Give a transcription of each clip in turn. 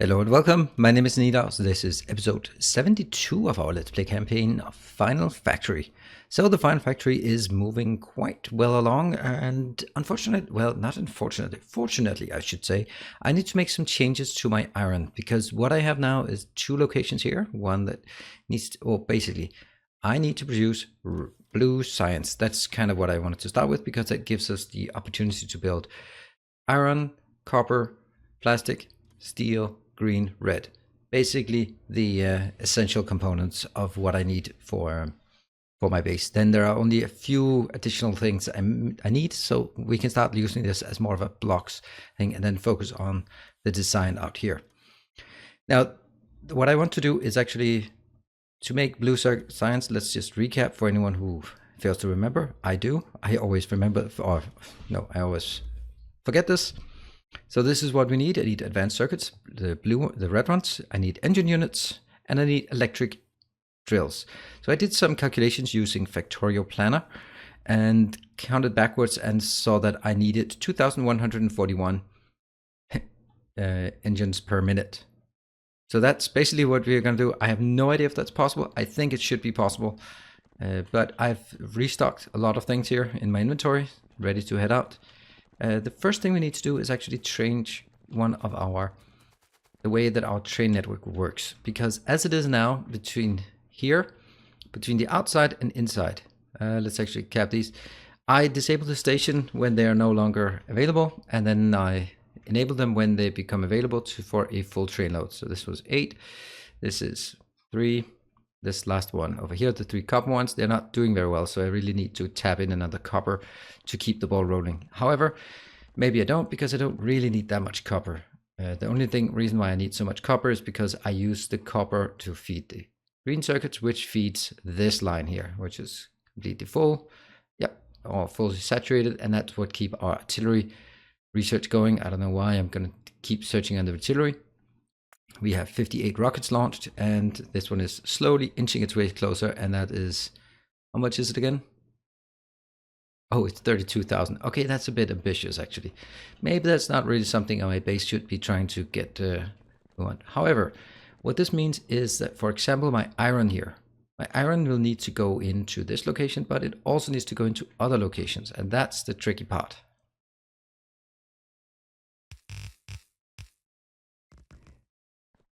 Hello and welcome, my name is Nilaus. This is episode 72 of our Let's Play campaign of Final Factory. So the Final Factory is moving quite well along, and fortunately I should say, I need to make some changes to my iron, because what I have now is two locations here. One that needs to, or basically, I need to produce blue science. That's kind of what I wanted to start with, because that gives us the opportunity to build iron, copper, plastic, steel, green, red. Basically the essential components of what I need for my base. Then there are only a few additional things I need, so we can start using this as more of a blocks thing and then focus on the design out here. Now, what I want to do is actually to make blue science. Let's just recap for anyone who fails to remember. I always remember, or no, I always forget this. So this is what we need. I need advanced circuits, the red ones. I need engine units, and I need electric drills. So I did some calculations using Factorio Planner and counted backwards and saw that I needed 2,141 engines per minute. So that's basically what we're going to do. I have no idea if that's possible. I think it should be possible, but I've restocked a lot of things here in my inventory, ready to head out. The first thing we need to do is actually change the way that our train network works, because as it is now between the outside and inside, let's actually cap these. I disable the station when they are no longer available, and then I enable them when they become available for a full train load. So this was 8, this is 3, this last one over here, the 3 copper ones, they're not doing very well, so I really need to tap in another copper to keep the ball rolling. However, maybe I don't, because I don't really need that much copper. The only reason why I need so much copper is because I use the copper to feed the green circuits, which feeds this line here, which is completely full. Yep, or fully saturated, and that's what keep our artillery research going. I don't know why, I'm going to keep searching on the artillery. We have 58 rockets launched, and this one is slowly inching its way closer, and that is, how much is it again? Oh, it's 32,000. Okay, that's a bit ambitious, actually. Maybe that's not really something on my base should be trying to get going. However, what this means is that, for example, my iron will need to go into this location, but it also needs to go into other locations, and that's the tricky part.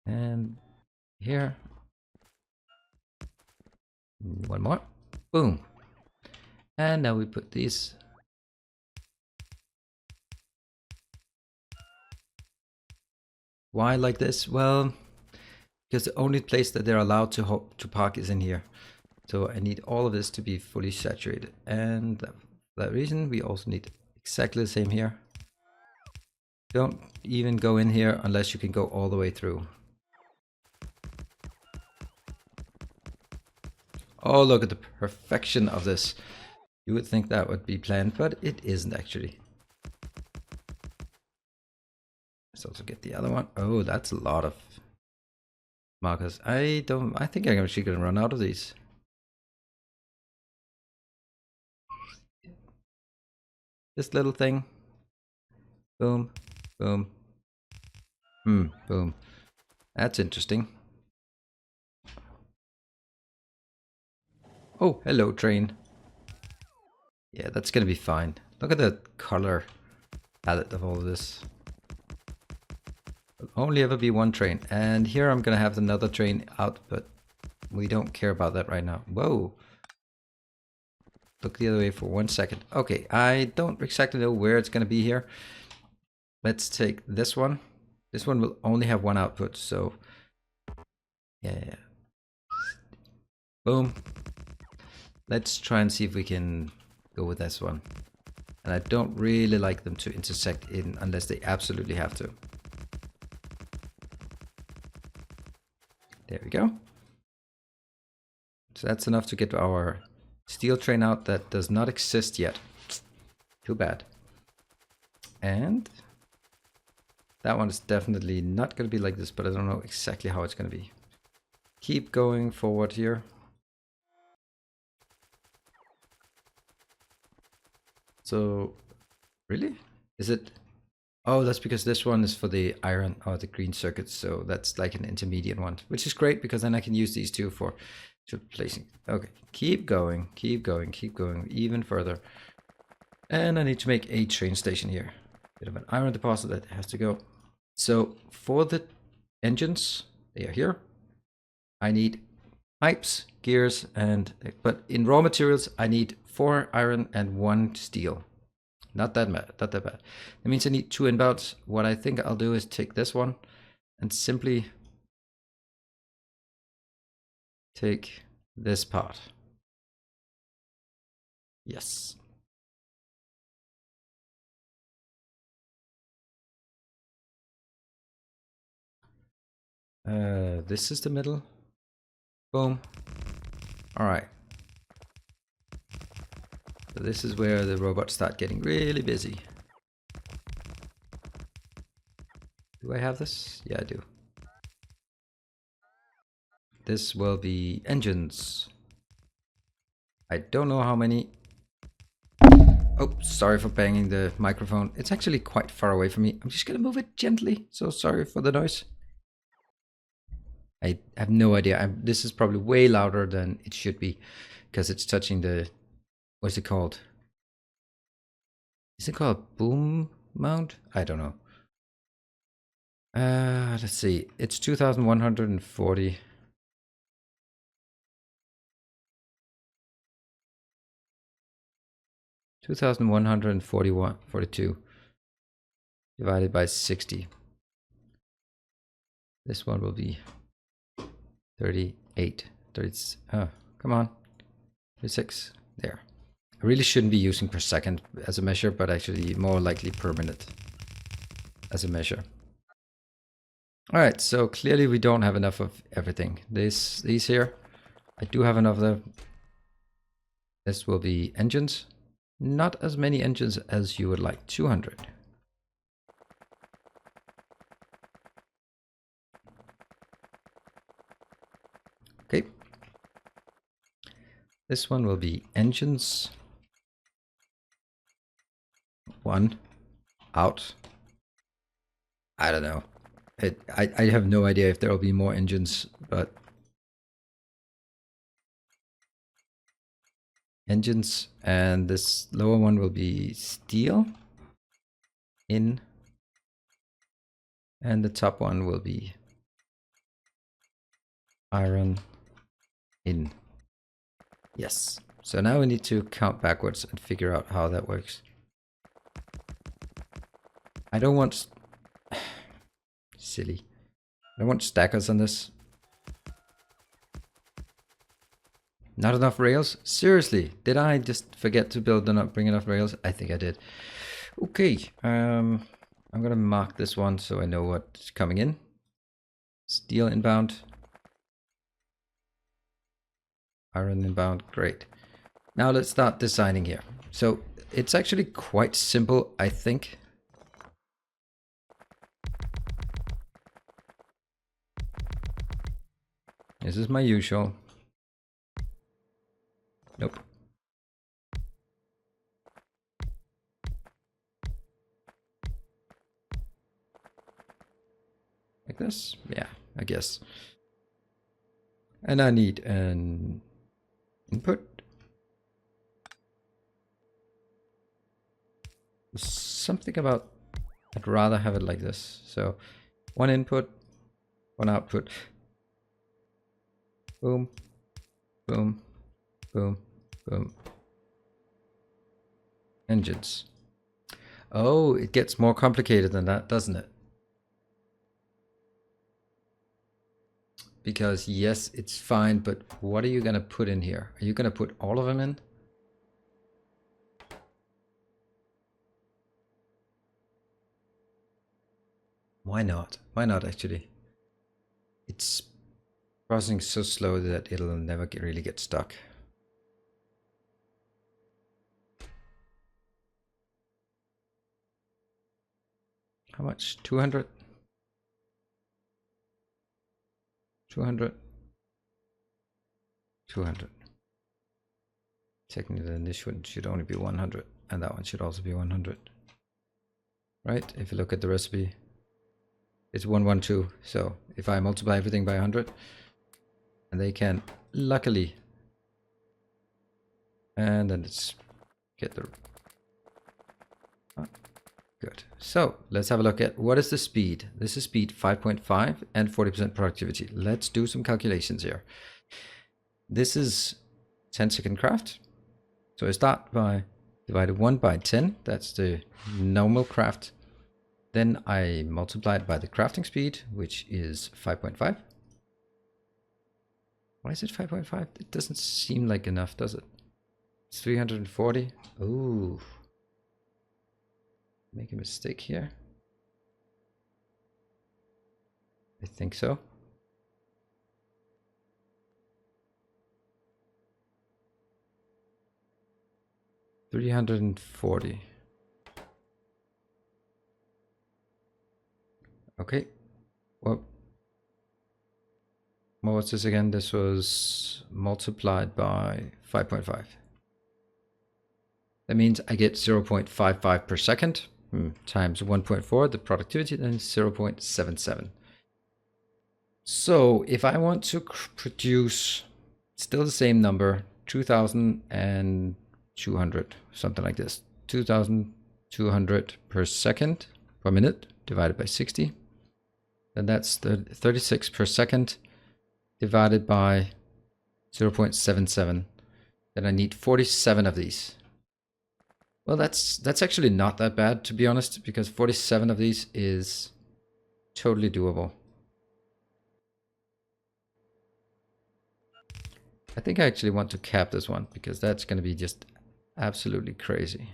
And here, one more, boom. And now we put these. Why like this? Well, because the only place that they're allowed to park is in here. So I need all of this to be fully saturated. And for that reason, we also need exactly the same here. Don't even go in here unless you can go all the way through. Oh, look at the perfection of this. You would think that would be planned, but it isn't actually. Let's also get the other one. Oh, that's a lot of markers. I think I'm actually gonna run out of these. This little thing. Boom, boom. Boom. That's interesting. Oh, hello, train. Yeah, that's gonna be fine. Look at the color palette of all of this. There'll only ever be one train. And here I'm gonna have another train out, but we don't care about that right now. Whoa. Look the other way for 1 second. Okay, I don't exactly know where it's gonna be here. Let's take this one. This one will only have one output, so yeah. Boom. Let's try and see if we can go with this one. And I don't really like them to intersect in unless they absolutely have to. There we go. So that's enough to get our steel train out that does not exist yet. Too bad. And that one is definitely not going to be like this, but I don't know exactly how it's going to be. Keep going forward here. So, really? Is it? Oh, that's because this one is for the iron or the green circuits, so that's like an intermediate one, which is great because then I can use these two for placing. Okay, keep going, keep going, keep going, even further. And I need to make a train station here. Bit of an iron deposit that has to go. So for the engines, they are here. I need pipes, gears, but in raw materials, I need 4 iron and 1 steel. Not that bad, not that bad. That means I need 2 inbounds. What I think I'll do is take this one and simply take this part. Yes. This is the middle. Boom. All right. So this is where the robots start getting really busy. Do I have this? Yeah, I do. This will be engines. I don't know how many. Oh, sorry for banging the microphone. It's actually quite far away from me. I'm just gonna move it gently. So sorry for the noise. I have no idea. This is probably way louder than it should be because it's touching the, what's it called? Is it called boom mount? I don't know. Let's see. It's 2,140. 2,141, 42 divided by 60. This one will be 38. 30, come on. 36. There. I really shouldn't be using per second as a measure, but actually more likely per minute as a measure. All right, so clearly we don't have enough of everything. These here, I do have enough of them. This will be engines. Not as many engines as you would like. 200. Okay. This one will be engines. 1 out. I don't know. I have no idea if there will be more engines, but engines, and this lower one will be steel in, and the top one will be iron in. Yes. So now we need to count backwards and figure out how that works. I don't want silly. I don't want stackers on this. Not enough rails? Seriously, did I just forget to bring enough rails? I think I did. Okay, I'm gonna mark this one so I know what's coming in. Steel inbound. Iron inbound, great. Now let's start designing here. So it's actually quite simple, I think. This is my usual. Nope. Like this? Yeah, I guess. And I need an input. Something about, I'd rather have it like this. So 1 input, 1 output. Boom, boom, boom, boom. Engines. Oh, it gets more complicated than that, doesn't it? Because yes, it's fine, but what are you gonna put in here? Are you gonna put all of them in? Why not? Why not actually? It's processing so slow that it'll never really get stuck. How much? 200? 200? 200. Technically, then this one should only be 100, and that one should also be 100. right? If you look at the recipe, it's 112. So if I multiply everything by 100, and they can luckily, and then let's get the good. So let's have a look at what is the speed. This is speed 5.5 and 40% productivity. Let's do some calculations here. This is 10-second craft. So I start by divided 1 by 10. That's the normal craft. Then I multiply it by the crafting speed, which is 5.5. Why is it 5.5? It doesn't seem like enough, does it? It's 340. Ooh. Make a mistake here. I think so. $340. Okay. Well, what was this again? This was multiplied by 5.5. That means I get 0.55 per second times 1.4. The productivity then is 0.77. So if I want to produce still the same number, 2,200, something like this, 2,200 per second per minute divided by 60, then that's the 36 per second divided by 0.77. Then I need 47 of these. Well, that's actually not that bad, to be honest, because 47 of these is totally doable. I think I actually want to cap this one because that's going to be just absolutely crazy.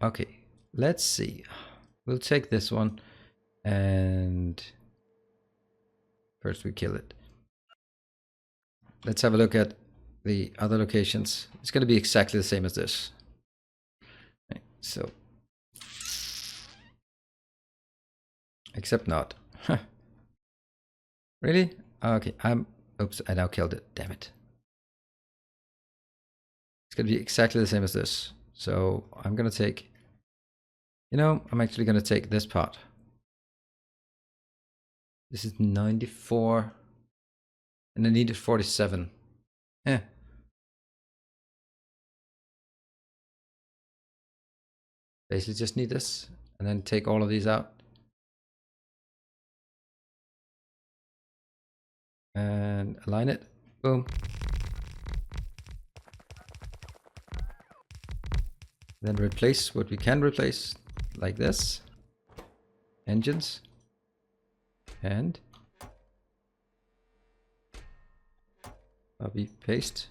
Okay, let's see. We'll take this one and first we kill it. Let's have a look at the other locations. It's going to be exactly the same as this. Okay, so, except not. Really? Okay, oops, I now killed it. Damn it. It's going to be exactly the same as this. So I'm going to take, I'm actually going to take this part. This is 94. And I needed 47. Basically just need this. And then take all of these out. And align it. Boom. Then replace what we can replace. Like this. Engines. And copy paste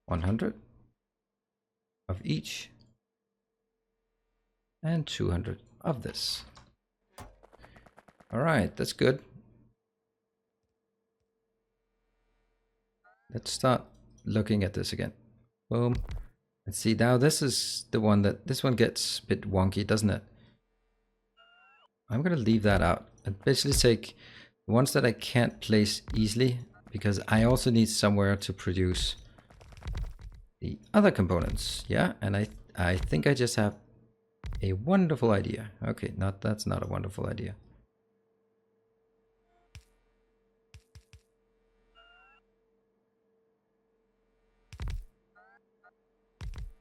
100 of each and 200 of this. All right, that's good. Let's start looking at this again. Boom. Let's see, now this is the one this one gets a bit wonky, doesn't it? I'm going to leave that out and basically take the ones that I can't place easily, because I also need somewhere to produce the other components. Yeah, and I think I just have a wonderful idea. Okay, that's not a wonderful idea.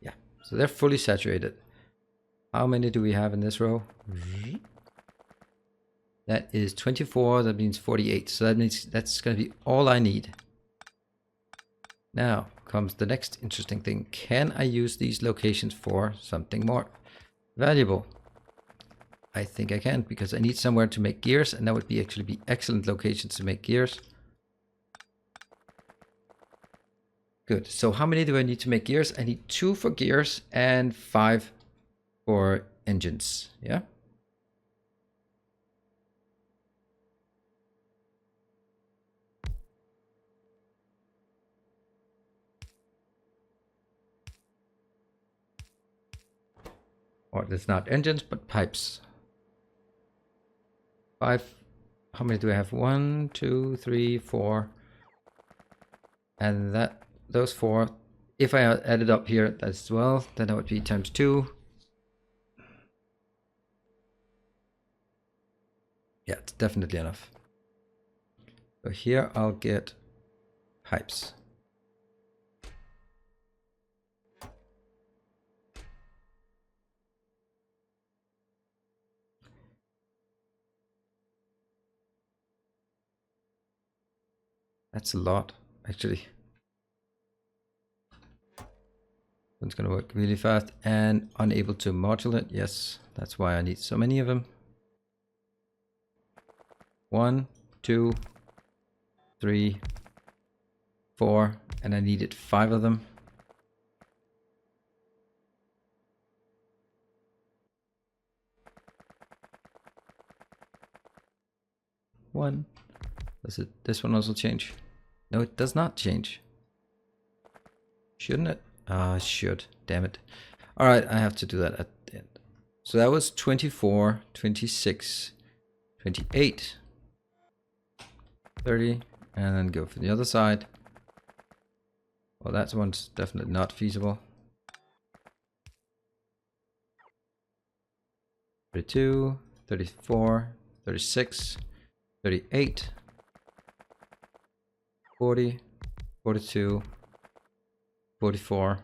Yeah, so they're fully saturated. How many do we have in this row? That is 24, that means 48. So that means that's going to be all I need. Now comes the next interesting thing. Can I use these locations for something more valuable? I think I can, because I need somewhere to make gears, and that would actually be excellent locations to make gears. Good. So how many do I need to make gears? I need 2 for gears and 5 for engines. Yeah. Or it's not engines, but pipes. 5. How many do I have? 1, 2, 3, 4. And those 4, if I add it up here as well, then that would be times 2. Yeah, it's definitely enough. So here I'll get pipes. That's a lot, actually. It's going to work really fast and unable to modulate. Yes, that's why I need so many of them. 1, 2, 3, 4, and I needed 5 of them. One. Does it? This one also change? No, it does not change. Shouldn't it? Ah, it should. Damn it. All right, I have to do that at the end. So that was 24, 26, 28, 30, and then go for the other side. Well, that one's definitely not feasible. 32, 34, 36, 38, 40, 42, 44,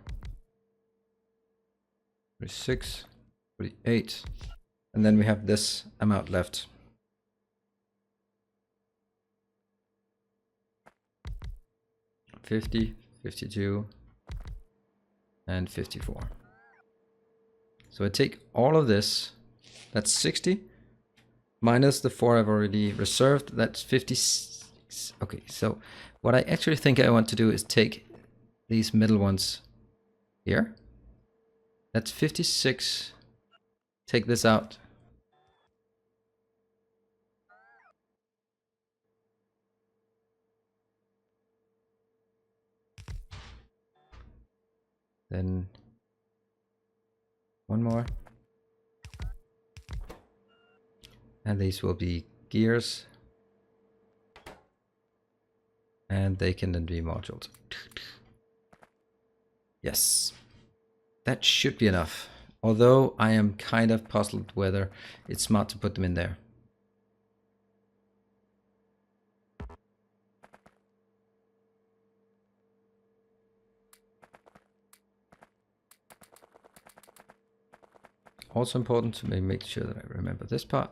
46, 48, and then we have this amount left. $50, $52, and $54. So I take all of this, that's 60, minus the 4 I've already reserved, that's 56. Okay, so what I actually think I want to do is take these middle ones here. That's 56. Take this out. Then one more. And these will be gears. And they can then be moduled. Yes. That should be enough. Although I am kind of puzzled whether it's smart to put them in there. Also important to make sure that I remember this part.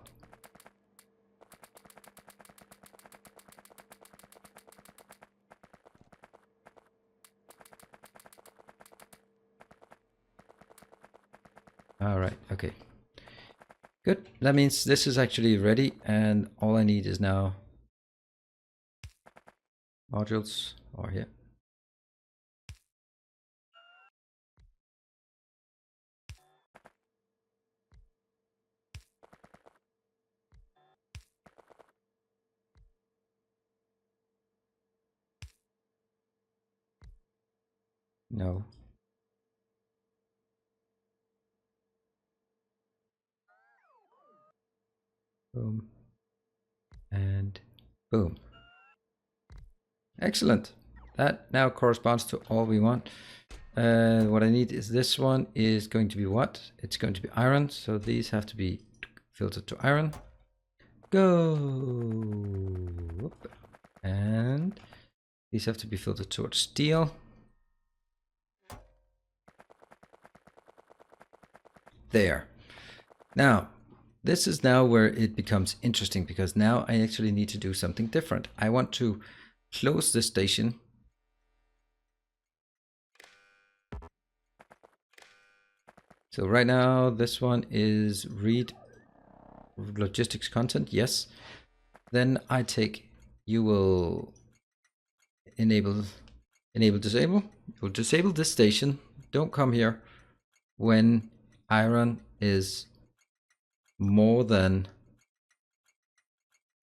All right, okay. Good, that means this is actually ready and all I need is now modules or here. No. Boom. And boom. Excellent. That now corresponds to all we want. What I need is this one is going to be what? It's going to be iron. So these have to be filtered to iron. Go. Whoop. And these have to be filtered towards steel. There. Now, this is now where it becomes interesting because now I actually need to do something different. I want to close this station. So right now, this one is read logistics content. Yes. Then I take, you will enable, disable. You'll disable this station. Don't come here when iron is more than,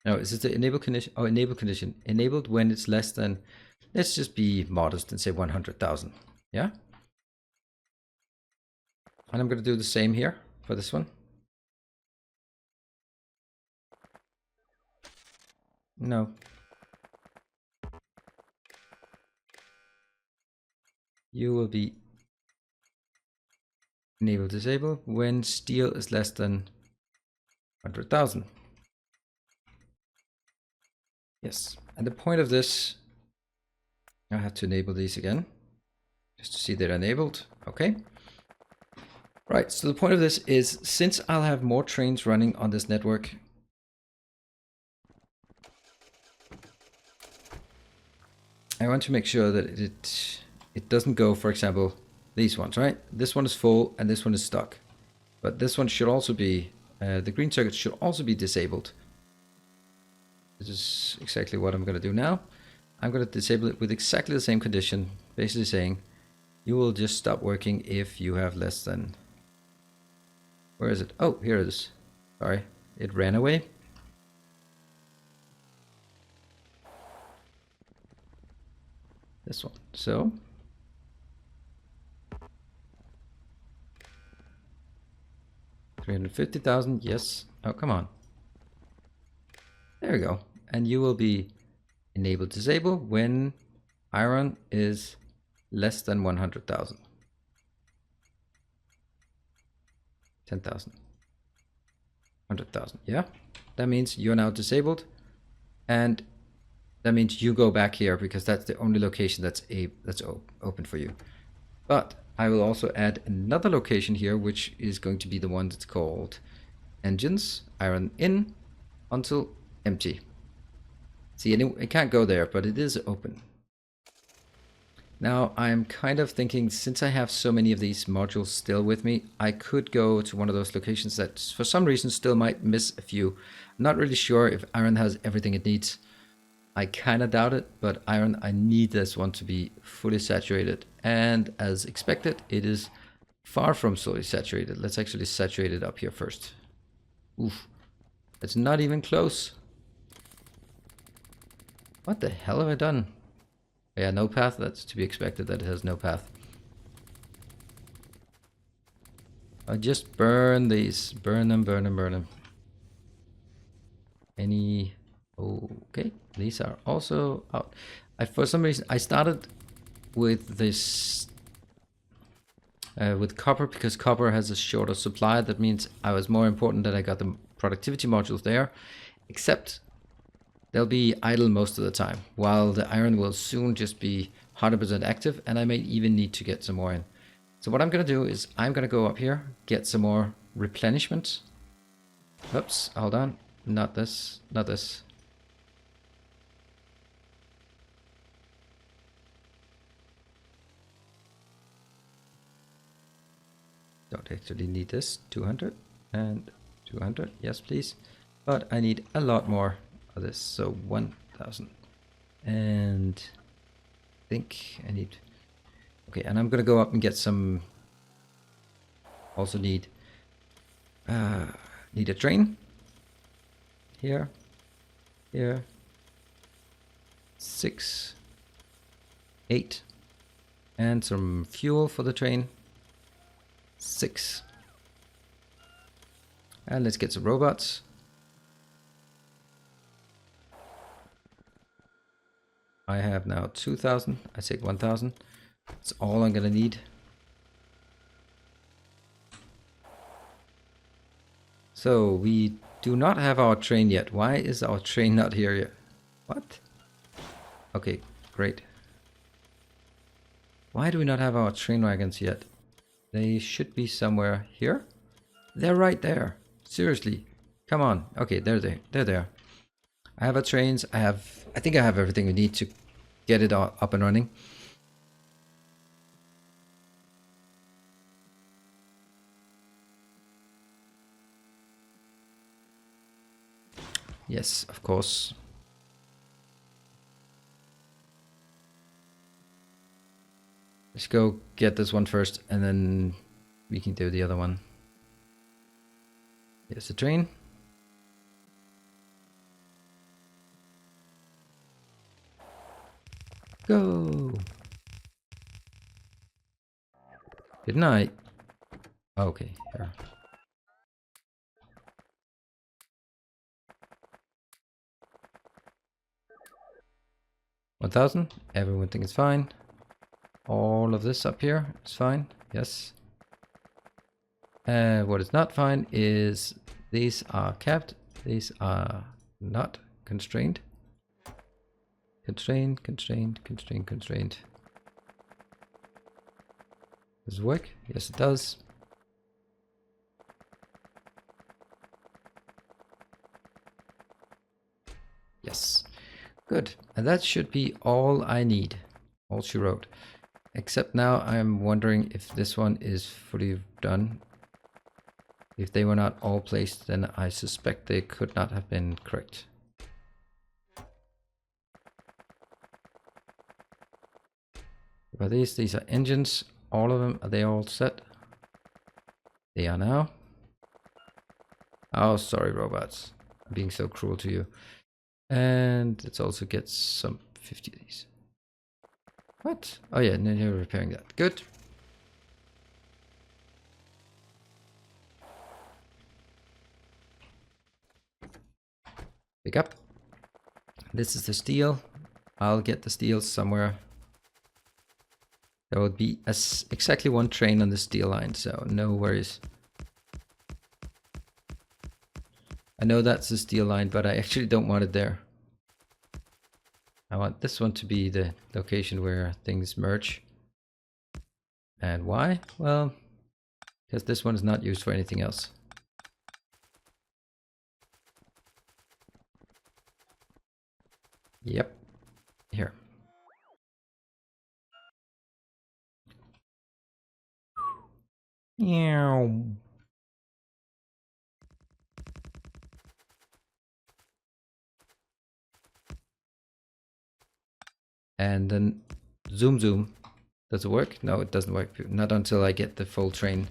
no, is it the enable condition? Oh, enable condition. Enabled when it's less than, let's just be modest and say 100,000. Yeah. And I'm going to do the same here for this one. No. You will be enable disable when steel is less than 100,000. Yes, and the point of this, I have to enable these again, just to see they're enabled. Okay. Right, so the point of this is, since I'll have more trains running on this network, I want to make sure that it doesn't go, for example, these ones, right? This one is full and this one is stuck. But this one should also be, the green circuit should also be disabled. This is exactly what I'm going to do now. I'm going to disable it with exactly the same condition, basically saying you will just stop working if you have less than... Where is it? Oh, here it is. Sorry, it ran away. This one. So 350,000, yes. Oh, come on. There we go. And you will be enable disable when iron is less than 100,000. 10,000. 100,000. Yeah. That means you're now disabled. And that means you go back here because that's the only location that's open for you. But I will also add another location here, which is going to be the one that's called engines, iron in until empty. See, it can't go there, but it is open. Now I'm kind of thinking, since I have so many of these modules still with me, I could go to one of those locations that for some reason still might miss a few. I'm not really sure if iron has everything it needs. I kind of doubt it, but iron, I need this one to be fully saturated. And as expected, it is far from fully saturated. Let's actually saturate it up here first. Oof, it's not even close. What the hell have I done? Yeah, no path. That's to be expected that it has no path. I just burn these. Burn them, burn them, burn them. Any... Okay, these are also out. For some reason, I started with this... with copper, because copper has a shorter supply. That means I was more important that I got the productivity modules there. Except they'll be idle most of the time, while the iron will soon just be 100% active, and I may even need to get some more in. So what I'm going to do is I'm going to go up here, get some more replenishment. Oops, hold on. Not this, not this. Don't actually need this. 200 and 200. Yes, please. But I need a lot more of this. So 1,000. And I think I need... Okay, and I'm going to go up and get some... Also need a train. Here. Here. 6. 8. And some fuel for the train. 6. And let's get some robots. I have now 2,000. I take 1,000. That's all I'm gonna need. So we do not have our train yet. Why is our train not here yet? What? Okay, great. Why do we not have our train wagons yet? They should be somewhere here. They're right there. Seriously. Come on. Okay, they're there. They're there. I have our trains. I think I have everything we need to get it all up and running. Yes, of course. Let's go get this one first, and then we can do the other one. Here's the train. Go! Good night. Okay, here. 1,000. Everyone thinks it's fine. All of this up here is fine. Yes. What is not fine is these are capped. These are not constrained. Constrained, constrained, constrained, constrained. Does it work? Yes, it does. Yes. Good. And that should be all I need. All she wrote. Except now I'm wondering if this one is fully done. If they were not all placed, then I suspect they could not have been correct. But these are engines. All of them, are they all set? They are now. Oh, sorry, robots. I'm being so cruel to you. And let's also get some 50 of these. What? Oh yeah, no, you're repairing that. Good. Pick up. This is the steel. I'll get the steel somewhere. There will be exactly one train on the steel line, so no worries. I know that's the steel line, but I actually don't want it there. I want this one to be the location where things merge. And why? Well, because this one is not used for anything else. Yep. Here. Meow. And then zoom zoom. Does it work? No, it doesn't work. Not until I get the full train.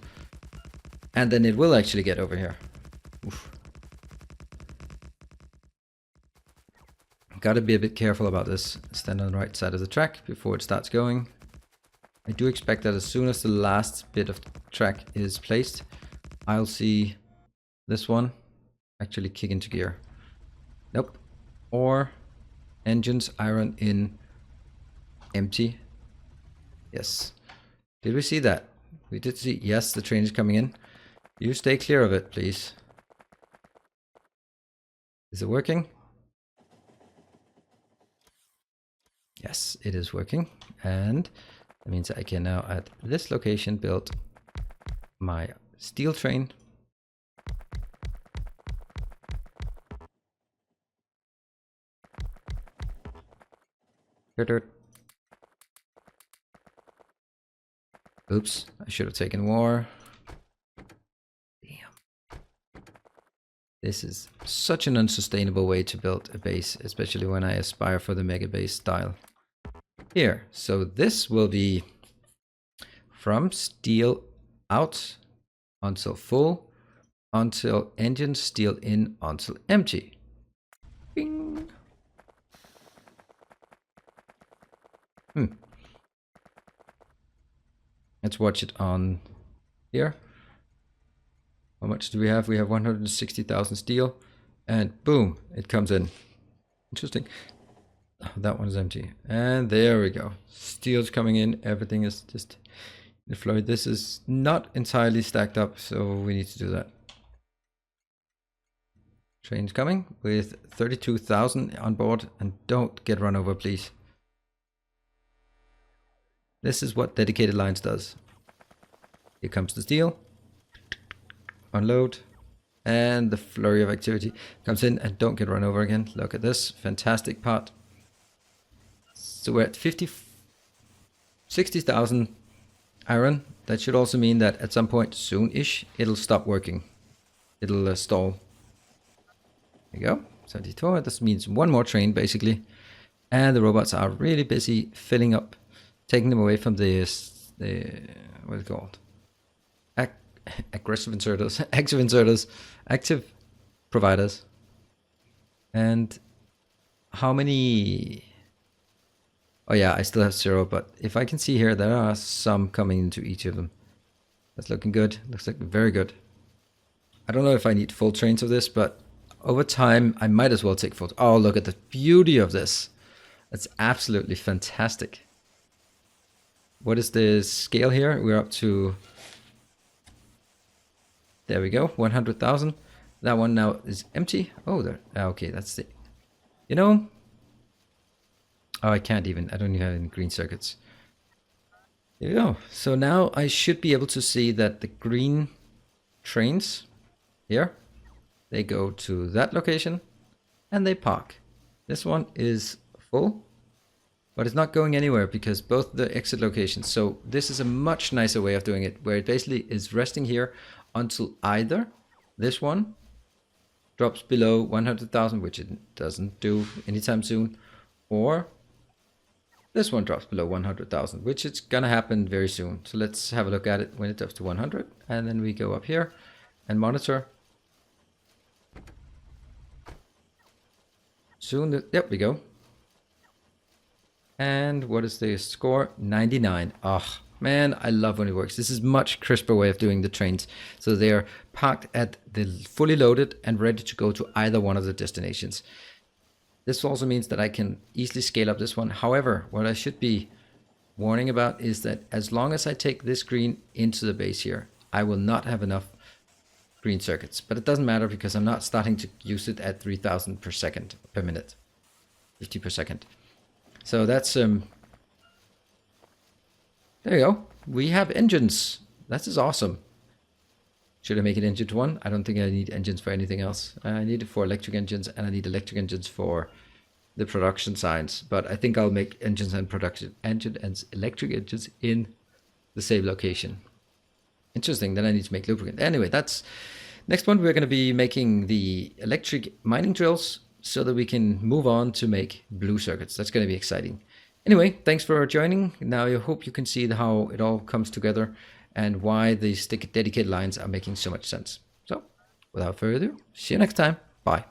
And then it will actually get over here. Oof. Gotta be a bit careful about this. Stand on the right side of the track before it starts going. I do expect that as soon as the last bit of track is placed, I'll see this one actually kick into gear. Nope. Or engines iron in empty. Yes. Did we see that? We did see. Yes, the train is coming in. You stay clear of it, please. Is it working? Yes, it is working. And that means I can now at this location build my steel train. Oops, I should have taken more. Damn. This is such an unsustainable way to build a base, especially when I aspire for the Megabase style. Here, so this will be from steel out until full, until engine steel in until empty. Bing. Let's watch it on here. How much do we have? We have 160,000 steel, and boom, it comes in. Interesting. Oh, that one is empty, and there we go. Steel's coming in. Everything is just in flow. This is not entirely stacked up, so we need to do that. Train's coming with 32,000 on board, and don't get run over, please. This is what dedicated lines does. Here comes the steel. Unload. And the flurry of activity comes in, and don't get run over again. Look at this fantastic part. So we're at 60,000 iron. That should also mean that at some point soon-ish, it'll stop working. It'll stall. There you go. 72. This means one more train, basically. And the robots are really busy filling up, taking them away from the what is it called? Aggressive inserters, active inserters, active providers. And how many? Oh yeah, I still have 0, but if I can see here, there are some coming into each of them. That's looking good. Looks like very good. I don't know if I need full trains of this, but over time, I might as well take full. Oh, look at the beauty of this. That's absolutely fantastic. What is the scale here? We're up to, there we go, 100,000. That one now is empty. Oh, there. Okay, that's the, you know, oh, I can't even, I don't even have any green circuits. There you go. So now I should be able to see that the green trains here, they go to that location and they park. This one is full, but it's not going anywhere because both the exit locations. So this is a much nicer way of doing it, where it basically is resting here until either this one drops below 100,000, which it doesn't do anytime soon, or this one drops below 100,000, which it's gonna happen very soon. So let's have a look at it when it drops to 100, and then we go up here and monitor. Soon, yep, we go. And what is the score? 99. Oh, man, I love when it works. This is much crisper way of doing the trains. So they're parked at the fully loaded and ready to go to either one of the destinations. This also means that I can easily scale up this one. However, what I should be warning about is that as long as I take this green into the base here, I will not have enough green circuits. But it doesn't matter because I'm not starting to use it at 3,000 per second, per minute, 50 per second. So that's, there you go. We have engines. That is awesome. Should I make it engine 1? I don't think I need engines for anything else. I need it for electric engines, and I need electric engines for the production signs. But I think I'll make engines and production engine and electric engines in the same location. Interesting. Then I need to make lubricant. Anyway, that's next one. We're going to be making the electric mining drills, so that we can move on to make blue circuits. That's going to be exciting. Anyway, thanks for joining. Now I hope you can see how it all comes together and why these dedicated lines are making so much sense. So without further ado, see you next time. Bye.